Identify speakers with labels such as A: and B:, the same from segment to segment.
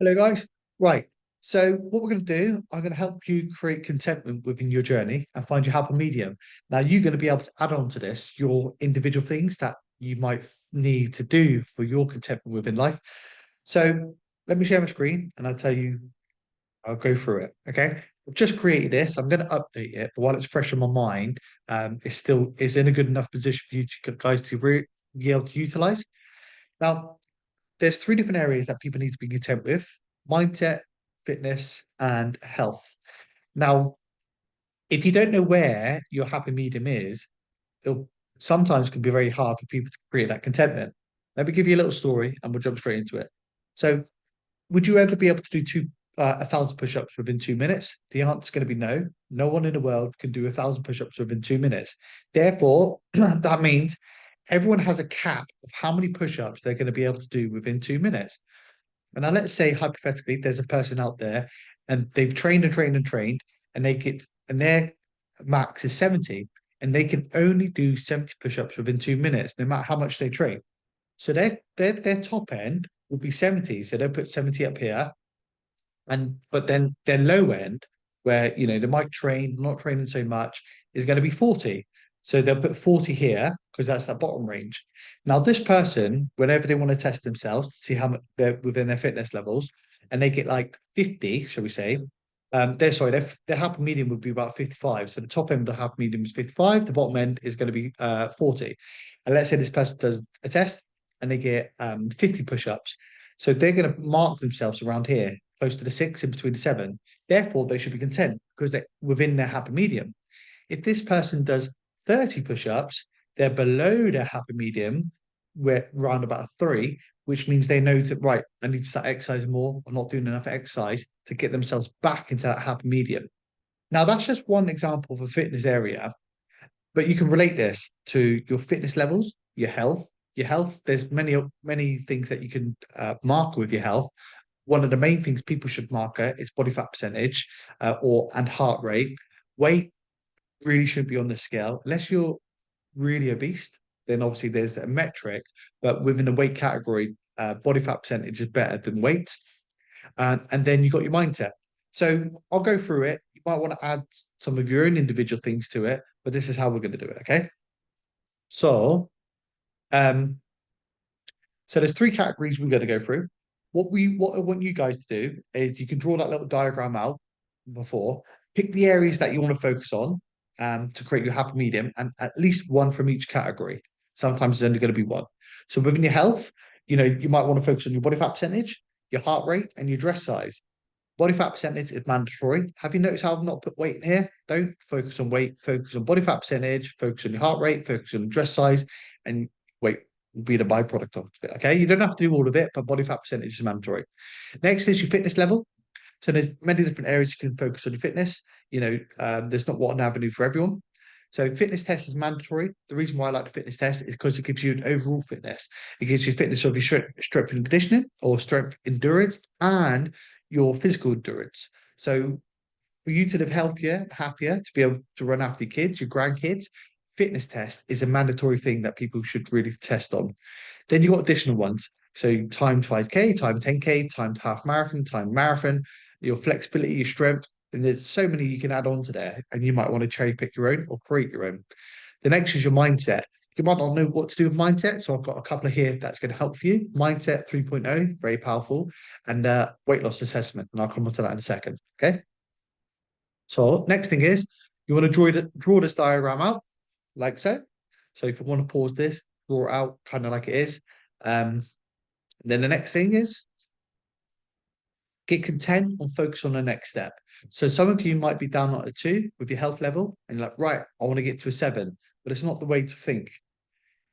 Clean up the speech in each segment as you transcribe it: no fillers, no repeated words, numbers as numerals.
A: Hello, guys. Right. So, what we're going to do, I'm going to help you create contentment within your journey and find your happy medium. Now, you're going to be able to add on to this your individual things that you might need to do for your contentment within life. So, let me share my screen and I'll tell you, I'll go through it. Okay. I've just created this. I'm going to update it, but while it's fresh in my mind, it's still is in a good enough position for you to guys to be able to utilize. Now, there's three different areas that people need to be content with: mindset, fitness, and health. Now, if you don't know where your happy medium is, it'll sometimes can be very hard for people to create that contentment. Let me give you a little story and we'll jump straight into it. So, would you ever be able to do 1,000 push-ups within 2 minutes? The answer is going to be no. No one in the world can do 1,000 push-ups within 2 minutes. Therefore, that means everyone has a cap of how many push-ups they're going to be able to do within 2 minutes. And now let's say hypothetically there's a person out there and they've trained and trained and trained and they get and their max is 70 and they can only do 70 push-ups within 2 minutes, no matter how much they train. So their top end would be 70. So they'll put 70 up here. And but then their low end, where they might train, not training so much, is going to be 40. So they'll put 40 here because that's that bottom range. Now, this person, whenever they want to test themselves to see how much they're within their fitness levels, and they get like 50, shall we say, their happy medium would be about 55. So the top end of the happy medium is 55, the bottom end is going to be 40. And let's say this person does a test and they get 50 push-ups. So they're going to mark themselves around here, close to the six, in between the seven. Therefore, they should be content because they're within their happy medium. If this person does 30 push-ups, they're below their happy medium, we're around about a three, which means they know that, right, I need to start exercising more. I'm not doing enough exercise to get themselves back into that happy medium. Now, that's just one example of a fitness area, but you can relate this to your fitness levels, your health. Your health, there's many things that you can mark with your health. One of the main things people should marker is body fat percentage and heart rate. Weight really shouldn't be on the scale unless you're really obese. Then obviously there's a metric, but within the weight category, body fat percentage is better than weight. And then you got your mindset. So I'll go through it. You might want to add some of your own individual things to it, but this is how we're going to do it. Okay. So, um, so there's three categories we're going to go through. What I want you guys to do is you can draw that little diagram out before, pick the areas that you want to focus on to create your happy medium, and at least one from each category. Sometimes it's only going to be one. So within your health, you might want to focus on your body fat percentage, your heart rate, and your dress size. Body fat percentage is mandatory. Have you noticed how I've not put weight in here? Don't focus on weight, focus on body fat percentage, focus on your heart rate, focus on dress size, and weight will be the byproduct of it. Okay. You don't have to do all of it, but body fat percentage is mandatory. Next is your fitness level. So there's many different areas you can focus on your fitness. There's not one avenue for everyone. So fitness test is mandatory. The reason why I like the fitness test is because it gives you an overall fitness. It gives you fitness of your strength and conditioning or strength endurance and your physical endurance. So for you to live healthier, happier, to be able to run after your kids, your grandkids, fitness test is a mandatory thing that people should really test on. Then you've got additional ones. So timed 5K, timed 10K, timed half marathon, timed marathon, your flexibility, your strength. And there's so many you can add on to there. And you might want to cherry pick your own or create your own. The next is your mindset. You might not know what to do with mindset. So I've got a couple of here that's going to help you. Mindset 3.0, very powerful. And weight loss assessment. And I'll come on to that in a second. Okay. So next thing is you want to draw this diagram out like so. So if you want to pause this, draw it out kind of like it is. Then the next thing is get content and focus on the next step. So some of you might be down at a 2 with your health level and you're like, right, I want to get to a 7, but it's not the way to think.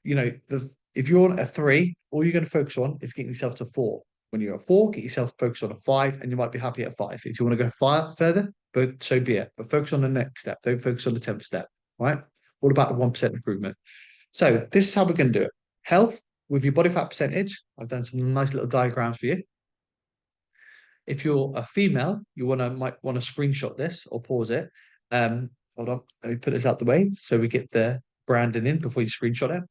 A: If you're on a 3, all you're going to focus on is getting yourself to 4. When you're at 4, get yourself focused on a 5 and you might be happy at 5. If you want to go further, but so be it. But focus on the next step. Don't focus on the 10th step, right? All about the 1% improvement. So this is how we're going to do it. Health with your body fat percentage. I've done some nice little diagrams for you. If you're a female, might want to screenshot this or pause it. Hold on, let me put this out the way so we get the branding in before you screenshot it.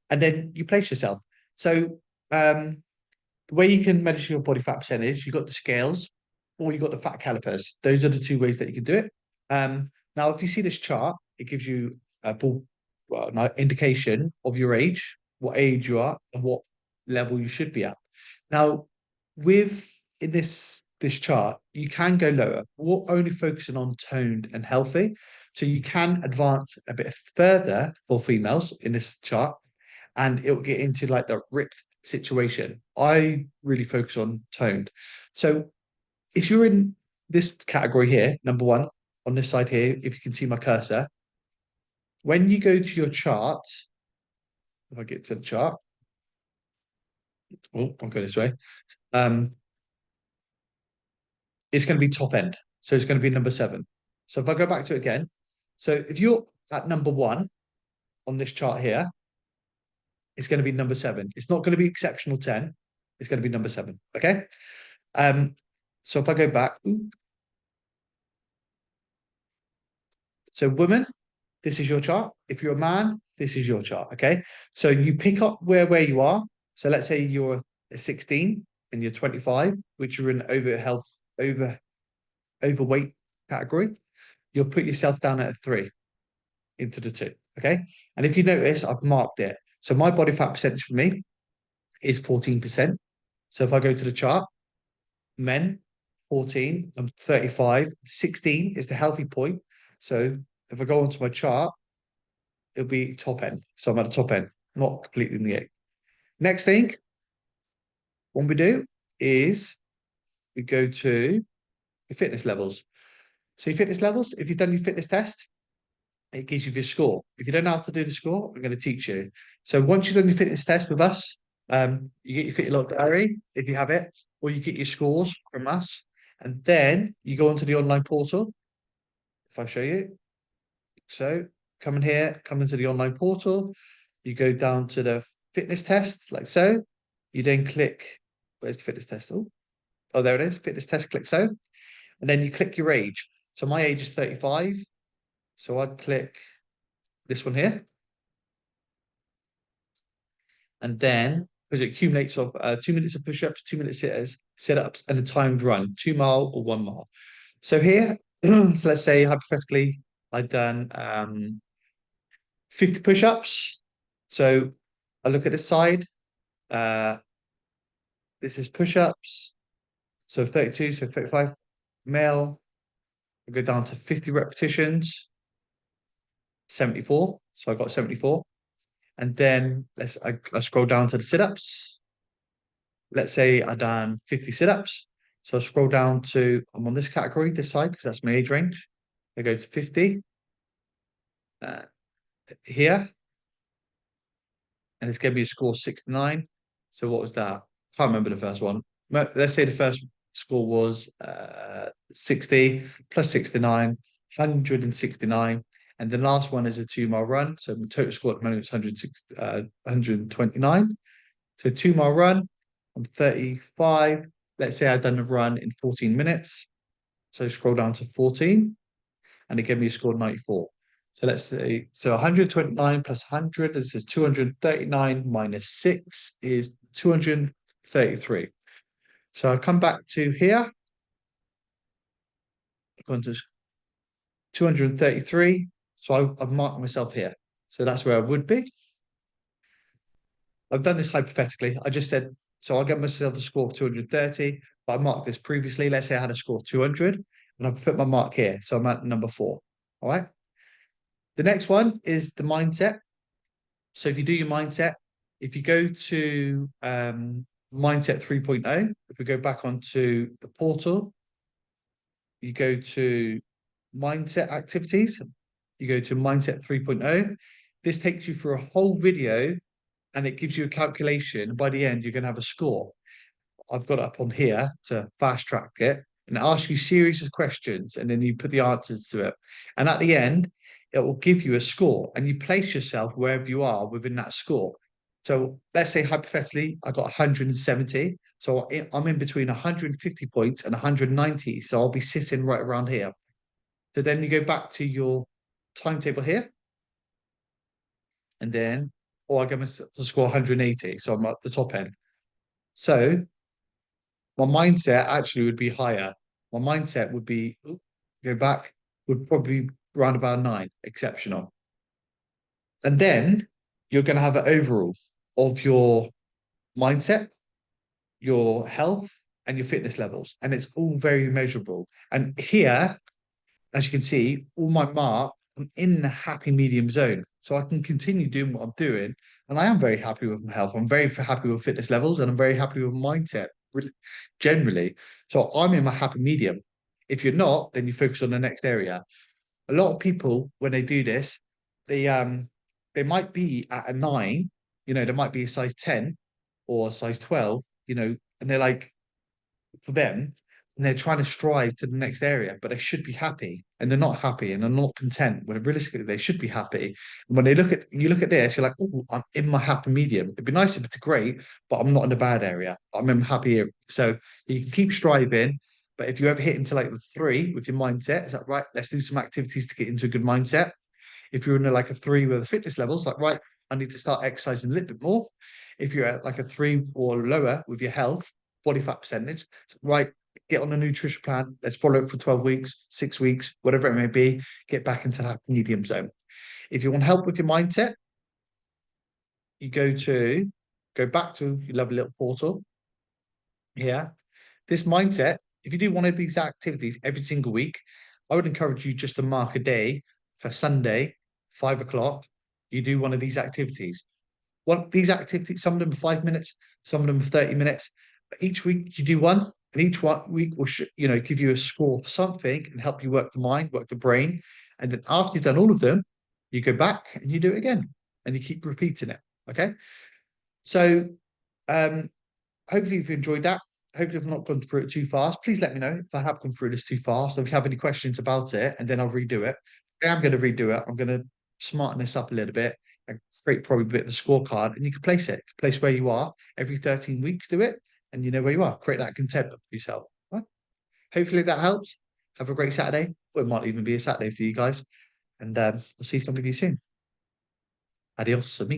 A: And then you place yourself. So The way you can measure your body fat percentage, you've got the scales or you've got the fat calipers. Those are the two ways that you can do it. Now, if you see this chart, it gives you a an indication of your age, what age you are, and what level you should be at. Now, with in this chart, you can go lower. We're only focusing on toned and healthy, so you can advance a bit further for females in this chart, and it'll get into like the ripped situation. I really focus on toned. So if you're in this category here, number one, on this side here, if you can see my cursor, when you go to your chart, if I get to the chart, oh, I'll go this way. It's going to be top end. So it's going to be number 7. So if I go back to it again, so if you're at number 1 on this chart here, it's going to be number 7. It's not going to be exceptional 10. It's going to be number 7. Okay. So if I go back, so woman, this is your chart. If you're a man, this is your chart. Okay. So you pick up where you are. So let's say you're 16 and you're 25, which you're in overweight category. You'll put yourself down at a 3 into the 2. Okay. And if you notice, I've marked it. So my body fat percentage for me is 14%. So if I go to the chart, men, 14, I'm 35, 16 is the healthy point. So if I go onto my chart, it'll be top end. So I'm at the top end, not completely in the 8. Next thing, what we do is we go to your fitness levels. So your fitness levels, if you've done your fitness test, it gives you your score. If you don't know how to do the score, I'm going to teach you. So once you've done your fitness test with us, you get your Fit Your Log diary if you have it, or you get your scores from us, and then you go onto the online portal. If I show you, so come in here, come into the online portal, you go down to the fitness test, like so. You then click, where's the fitness test? Oh, there it is, fitness test, click so. And then you click your age. So my age is 35. So I'd click this one here. And then, because it accumulates of 2 minutes of push-ups, 2 minute sit-ups, and a timed run, 2 mile or 1 mile. So here, so let's say hypothetically, I've done 50 push-ups. So I look at this side. This is push-ups. So 32, so 35 male. I go down to 50 repetitions, 74. So I got 74. And then I scroll down to the sit-ups. Let's say I done 50 sit-ups. So I scroll down to, I'm on this category, this side, because that's my age range. I go to 50 here. And it's going to be a score 69. So what was that? Can't remember the first one. Let's say the first score was 60 plus 69, 169. And the last one is a 2 mile run. So the total score at the moment is 129. So 2 mile run, I'm 35. Let's say I've done a run in 14 minutes. So scroll down to 14 and it gave me a score 94. So let's say, so 129 plus 100, this is 239 minus 6 is 233. So I come back to here. I'm going to 233. So I've marked myself here. So that's where I would be. I've done this hypothetically. I just said, so I'll get myself a score of 230, but I marked this previously. Let's say I had a score of 200 and I've put my mark here. So I'm at number 4. All right. The next one is the mindset. So if you do your mindset, if you go to mindset 3.0, if we go back onto the portal, you go to mindset activities, you go to mindset 3.0. This takes you through a whole video and it gives you a calculation. By the end, you're going to have a score. I've got it up on here to fast track it and ask you series of questions and then you put the answers to it. And at the end, it will give you a score and you place yourself wherever you are within that score. So let's say hypothetically, I got 170. So I'm in between 150 points and 190. So I'll be sitting right around here. So then you go back to your timetable here. And then, or I get myself to score 180. So I'm at the top end. So My mindset actually would be higher. My mindset would be, go back, would probably be around about 9, exceptional. And then you're going to have an overall of your mindset, your health, and your fitness levels. And it's all very measurable. And here, as you can see, all my mark, I'm in the happy medium zone. So I can continue doing what I'm doing. And I am very happy with my health. I'm very happy with fitness levels and I'm very happy with mindset generally. So I'm in my happy medium. If you're not, then you focus on the next area. A lot of people, when they do this, they might be at a 9, they might be a size 10 or a size 12, and they're like, for them, and they're trying to strive to the next area, but they should be happy, and they're not happy, and they're not content. When realistically, they should be happy. And when you look at this, you're like, oh, I'm in my happy medium. It'd be nice if it's great, but I'm not in the bad area. I'm in happy area. So you can keep striving. But if you ever hit into like the 3 with your mindset, it's like, right, let's do some activities to get into a good mindset. If you're in like a 3 with the fitness levels, like, right, I need to start exercising a little bit more. If you're at like a 3 or lower with your health, body fat percentage, right, get on a nutrition plan. Let's follow it for 12 weeks, 6 weeks, whatever it may be. Get back into that medium zone. If you want help with your mindset, you go back to your lovely little portal here. This mindset, if you do one of these activities every single week, I would encourage you just to mark a day for Sunday, 5 o'clock. You do one of these activities. These activities, some of them are 5 minutes, some of them are 30 minutes. But each week you do one, and each week will give you a score of something and help you work the mind, work the brain. And then after you've done all of them, you go back and you do it again, and you keep repeating it. Okay. So hopefully you've enjoyed that. Hopefully I've not gone through it too fast. Please let me know if I have gone through this too fast, or if you have any questions about it, and then I'll redo it. I am going to redo it. I'm going to smarten this up a little bit and create probably a bit of the scorecard, and you can place it, place where you are every 13 weeks, do it, and you know where you are. Create that contentment for yourself. Right? Hopefully that helps. Have a great Saturday, or it might even be a Saturday for you guys. And I'll see some of you soon. Adios, amigos.